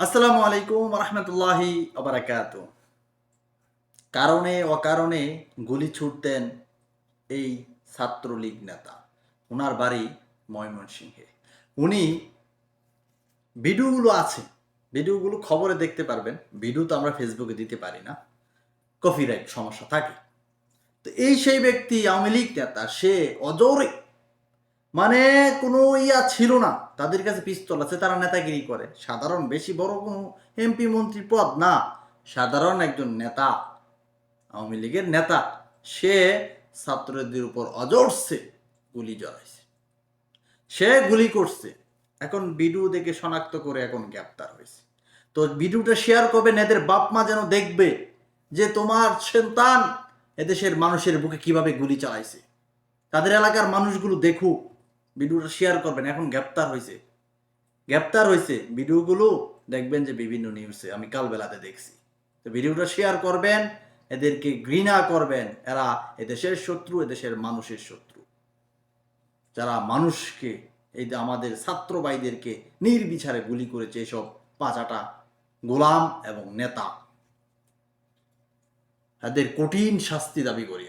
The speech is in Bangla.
আসসালামু আলাইকুম রহমতুল্লাহি আবরাকাত। কারণে অকারণে গুলি ছুটতেন এই ছাত্রলীগ নেতা। ওনার বাড়ি ময়মনসিংহে। উনি ভিডিওগুলো আছে, ভিডিওগুলো খবরে দেখতে পারবেন। ভিডিও তো আমরা ফেসবুকে দিতে পারি না, কপিরাইট সমস্যা থাকে। তো এই সেই ব্যক্তি আওয়ামী লীগ নেতা, সে অজরে মানে কোনো ছিল না, তাদের কাছে পিস্তল আছে, তারা নেতাগিরি করে। সাধারণ বেশি বড় কোনো এমপি মন্ত্রী পদ না, সাধারণ একজন নেতা, আওয়ামী লীগের নেতা, সে ছাত্রদের উপর অজরছে গুলি জড়াইছে, সে গুলি করছে। এখন ভিডিও দেখে শনাক্ত করে এখন গ্রেপ্তার হয়েছে। তো ভিডিওটা শেয়ার করবেন, এদের বাপ মা যেন দেখবে যে তোমার সন্তান এদেশের মানুষের বুকে কিভাবে গুলি চালাইছে, তাদের এলাকার মানুষগুলো দেখুক। ভিডিওটা শেয়ার করবেন। এখন গ্রেপ্তার হয়েছে ভিডিওগুলো দেখবেন যে বিভিন্ন নিউজে, আমি কাল বেলাতে দেখছি। তো ভিডিওটা শেয়ার করবেন, এদেরকে ঘৃণা করবেন। এরা এদেশের শত্রু, এদেশের মানুষের শত্রু, যারা মানুষকে, এই যে আমাদের ছাত্র ভাইদেরকে নির্বিচারে গুলি করেছে, এসব পাঁচাটা গোলাম এবং নেতা, এদের কঠিন শাস্তি দাবি করি।